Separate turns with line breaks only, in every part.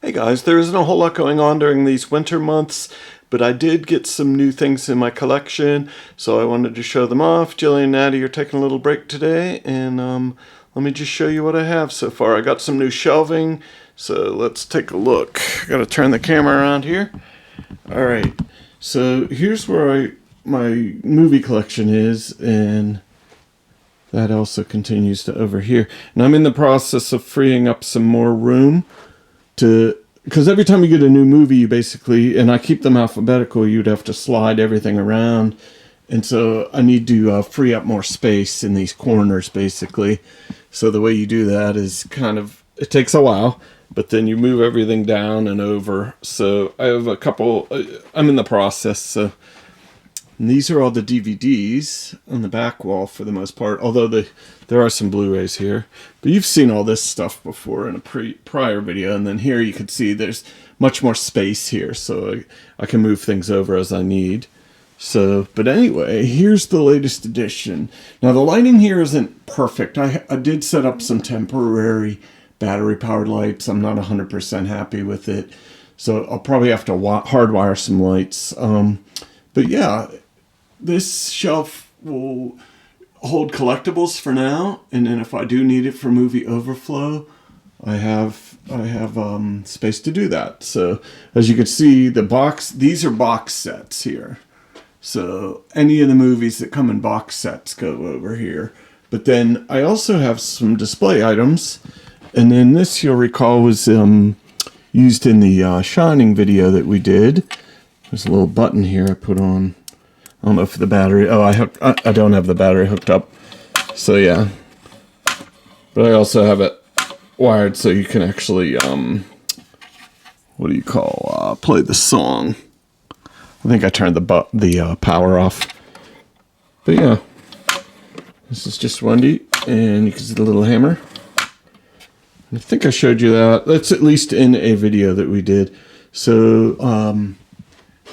Hey guys, there isn't a whole lot going on during these winter months, but I did get some new things in my collection, so I wanted to show them off. Jillian and Addie are taking a little break today, and let me just show you what I have so far. I got some new shelving, so let's take a look. I gotta turn the camera around here. Alright, so here's where my movie collection is, and that also continues to over here. And I'm in the process of freeing up some more room because every time you get a new movie, you basically, and I keep them alphabetical, you'd have to slide everything around. And so I need to free up more space in these corners, basically. So the way you do that is kind of, it takes a while, but then you move everything down and over. So I have a couple, I'm in the process. So and these are all the DVDs on the back wall for the most part, although there are some Blu-rays here. But you've seen all this stuff before in a prior video, and then here you can see there's much more space here, so I can move things over as I need. So, but anyway, here's the latest edition. Now the lighting here isn't perfect. I did set up some temporary battery-powered lights. I'm not 100% happy with it, so I'll probably have to hardwire some lights. But yeah, this shelf will hold collectibles for now, and then if I do need it for movie overflow, I have space to do that. So as you can see, these are box sets here. So any of the movies that come in box sets go over here. But then I also have some display items, and then this you'll recall was used in the Shining video that we did. There's a little button here I put on. I don't know if the battery... Oh, I don't have the battery hooked up. So, yeah. But I also have it wired so you can actually, what do you call, play the song. I think I turned the power off. But, yeah. This is just Wendy, and you can see the little hammer. I think I showed you that. That's at least in a video that we did. So,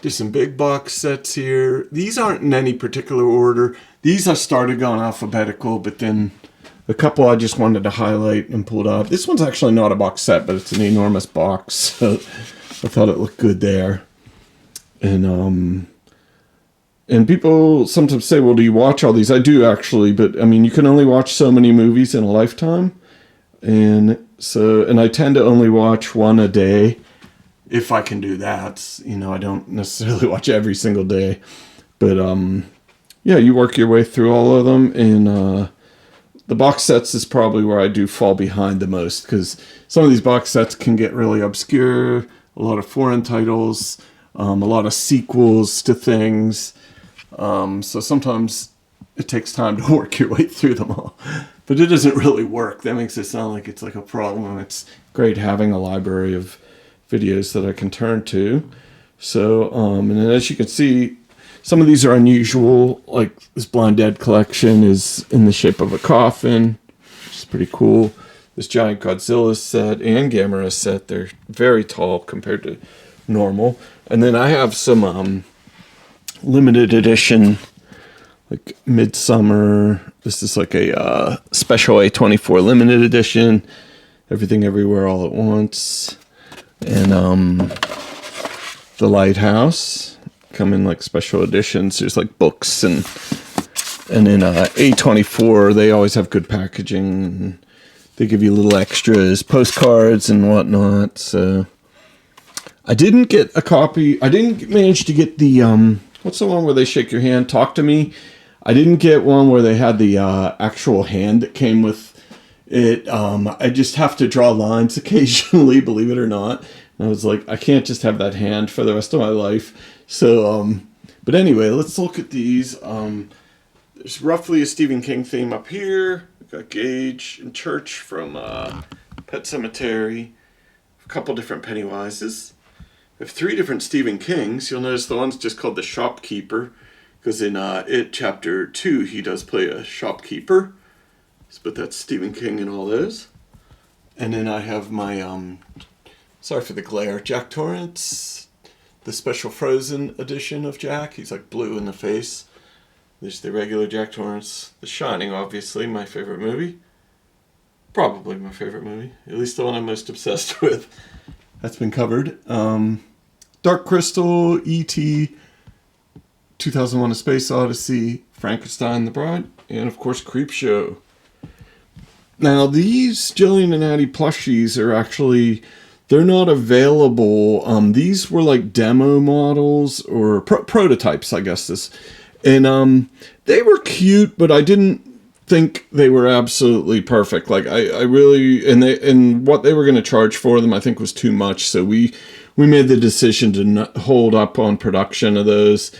there's some big box sets here. These aren't in any particular order. These I started going alphabetical, but then a couple I just wanted to highlight and pulled up. This one's actually not a box set, but it's an enormous box, so I thought it looked good there. And people sometimes say, well, do you watch all these? I do actually, but I mean, you can only watch so many movies in a lifetime. And I tend to only watch one a day. If I can do that, you know, I don't necessarily watch every single day, but yeah, you work your way through all of them, and the box sets is probably where I do fall behind the most, because some of these box sets can get really obscure, a lot of foreign titles, a lot of sequels to things, so sometimes it takes time to work your way through them all, but it doesn't really work. That makes it sound like it's like a problem. It's great having a library of videos that I can turn to. So, and then as you can see, some of these are unusual, like this Blind Dead collection is in the shape of a coffin, which is pretty cool. This giant Godzilla set and Gamera set, they're very tall compared to normal. And then I have some limited edition, like Midsummer. This is like a special A24 limited edition, Everything Everywhere All at Once. And The Lighthouse come in like special editions. There's like books and in A24 they always have good packaging, and they give you little extras, postcards and whatnot. So I didn't get a copy. I didn't manage to get the what's the one where they shake your hand, Talk to Me. I didn't get one where they had the actual hand that came with it. I just have to draw lines occasionally, believe it or not. And I was like, I can't just have that hand for the rest of my life. So, but anyway, let's look at these. There's roughly a Stephen King theme up here. We've got Gage and Church from Pet Sematary. A couple different Pennywises. We have 3 different Stephen Kings. You'll notice the one's just called The Shopkeeper, because in It Chapter 2, he does play a shopkeeper. But that's Stephen King and all those. And then I have my, sorry for the glare, Jack Torrance, the special Frozen edition of Jack. He's like blue in the face. There's the regular Jack Torrance. The Shining, obviously, my favorite movie. Probably my favorite movie. At least the one I'm most obsessed with. That's been covered. Dark Crystal, E.T., 2001: A Space Odyssey, Frankenstein, The Bride, and of course Creepshow. Now these Jillian and Addie plushies are actually, they're not available. These were like demo models or prototypes, I guess this. And they were cute, but I didn't think they were absolutely perfect. Like I really, and what they were going to charge for them, I think was too much. So we made the decision to not hold up on production of those.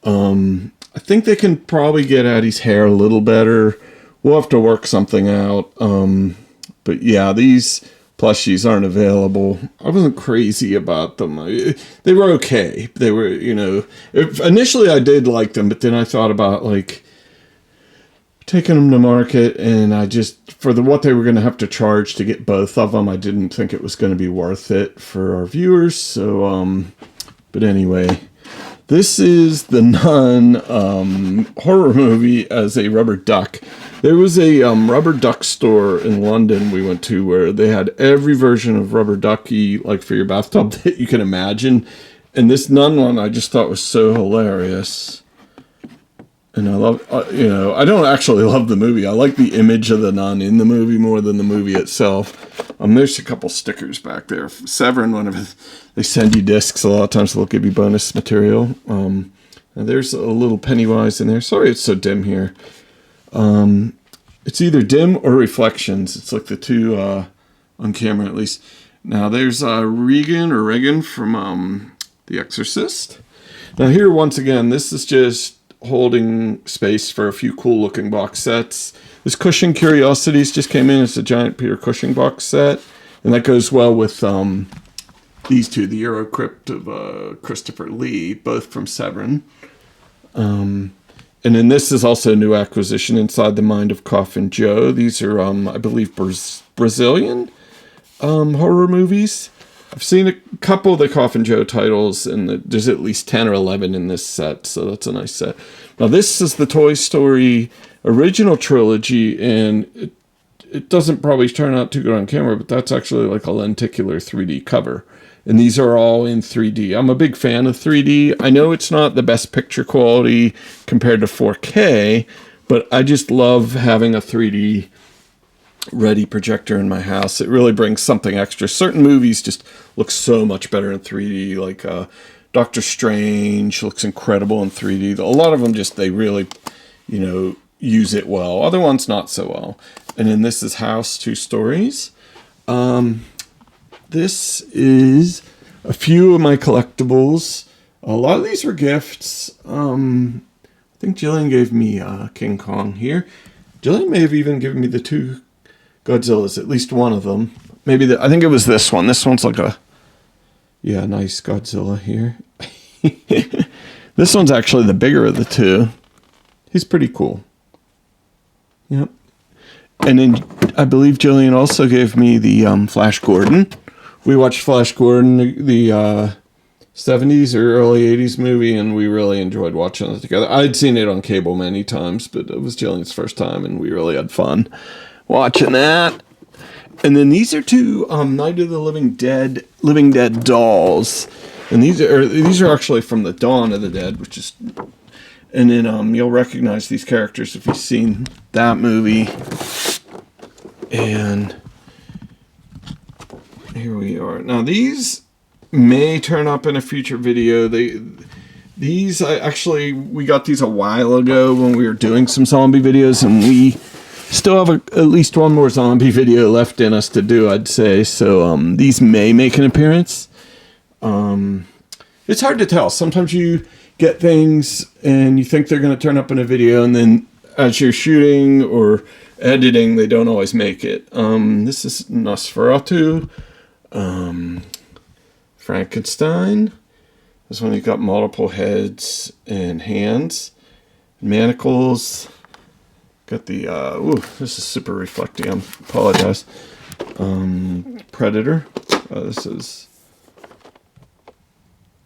I think they can probably get Addie's hair a little better. We'll have to work something out. But yeah, these plushies aren't available. I wasn't crazy about them. They were okay. They were, initially I did like them, but then I thought about like taking them to market, and I just, for what they were going to have to charge to get both of them, I didn't think it was going to be worth it for our viewers. So, but anyway, this is The Nun horror movie as a rubber duck. There was a rubber duck store in London we went to where they had every version of rubber ducky, like for your bathtub, that you can imagine. And this Nun one I just thought was so hilarious. And I love, I don't actually love the movie. I like the image of the nun in the movie more than the movie itself. There's a couple stickers back there. Severin, whenever they send you discs, a lot of times they'll give you bonus material. And there's a little Pennywise in there. Sorry it's so dim here. It's either dim or reflections. It's like the two on camera at least. Now there's Regan from The Exorcist. Now here once again, this is just holding space for a few cool looking box sets. This Cushing Curiosities just came in. It's a giant Peter Cushing box set, and that goes well with these two, the Eurocrypt of Christopher Lee, both from Severin. And then this is also a new acquisition, Inside the Mind of Coffin Joe. These are I believe Brazilian horror movies. I've seen a couple of the Coffin Joe titles, and there's at least 10 or 11 in this set, so that's a nice set. Now, this is the Toy Story original trilogy, and it doesn't probably turn out too good on camera, but that's actually like a lenticular 3D cover. And these are all in 3D. I'm a big fan of 3D. I know it's not the best picture quality compared to 4K, but I just love having a 3D ready projector in my house. It really brings something extra. Certain movies just look so much better in 3D, like Doctor Strange looks incredible in 3D. A lot of them just, they really, use it well. Other ones not so well. And then this is House 2 Stories. This is a few of my collectibles. A lot of these were gifts. I think Jillian gave me King Kong here. Jillian may have even given me the two Godzillas, at least one of them. Maybe I think it was this one. This one's like nice Godzilla here. This one's actually the bigger of the two. He's pretty cool. Yep. And then I believe Jillian also gave me the Flash Gordon. We watched Flash Gordon, the 70s or early 80s movie, and we really enjoyed watching it together. I'd seen it on cable many times, but it was Jillian's first time, and we really had fun watching that. And then these are two Night of the Living Dead dolls, and these are actually from the Dawn of the Dead, which is, and then you'll recognize these characters if you've seen that movie. And here we are. Now these may turn up in a future video. We got these a while ago when we were doing some zombie videos, and we still have at least one more zombie video left in us to do, I'd say. So these may make an appearance. It's hard to tell. Sometimes you get things and you think they're going to turn up in a video, and then as you're shooting or editing, they don't always make it. This is Nosferatu. Frankenstein. This one, you got multiple heads and hands. Manacles. Got the, this is super reflecting. I apologize. Predator.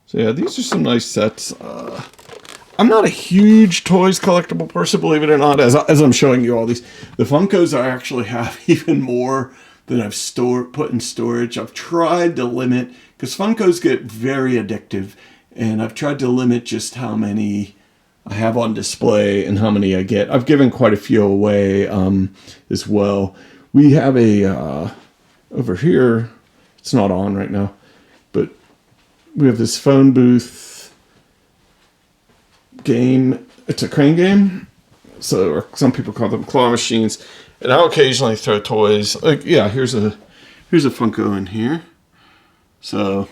So yeah, these are some nice sets. I'm not a huge toys collectible person, believe it or not, as I'm showing you all these. The Funkos I actually have even more than I've put in storage. I've tried to limit because Funkos get very addictive, and I've tried to limit just how many I have on display and how many I get. I've given quite a few away as well. We have a, over here, it's not on right now, but we have this phone booth game. It's a crane game. So, or some people call them claw machines. And I'll occasionally throw toys. Like, yeah, here's a Funko in here. So,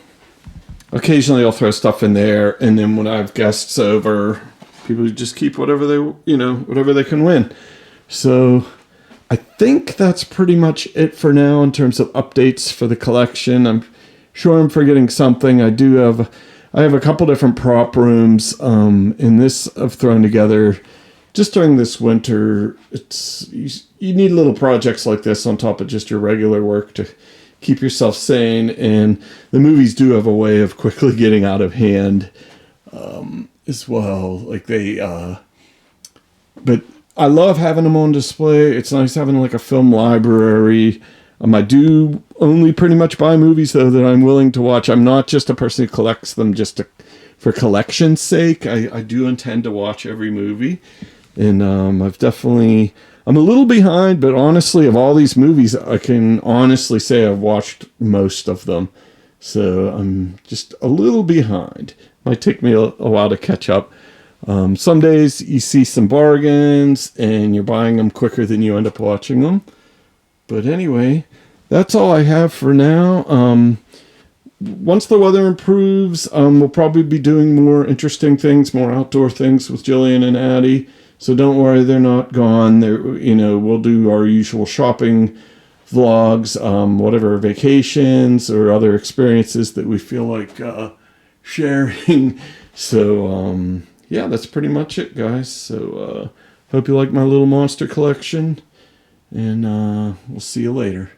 occasionally I'll throw stuff in there. And then when I have guests over, people just keep whatever they, whatever they can win. So, I think that's pretty much it for now in terms of updates for the collection. I'm sure I'm forgetting something. I have a couple different prop rooms. In this I've thrown together just during this winter. You need little projects like this on top of just your regular work to keep yourself sane. And the movies do have a way of quickly getting out of hand as well. Like but I love having them on display. It's nice having like a film library. I do only pretty much buy movies, though, that I'm willing to watch. I'm not just a person who collects them just for collection's sake. I do intend to watch every movie. And I'm a little behind, but honestly, of all these movies, I can honestly say I've watched most of them. So I'm just a little behind. Might take me a while to catch up. Some days you see some bargains and you're buying them quicker than you end up watching them. But anyway, that's all I have for now. Once the weather improves, we'll probably be doing more interesting things, more outdoor things with Jillian and Addie. So don't worry, they're not gone. We'll do our usual shopping vlogs, whatever vacations or other experiences that we feel like sharing. So, yeah, that's pretty much it, guys. So, hope you like my little monster collection, and we'll see you later.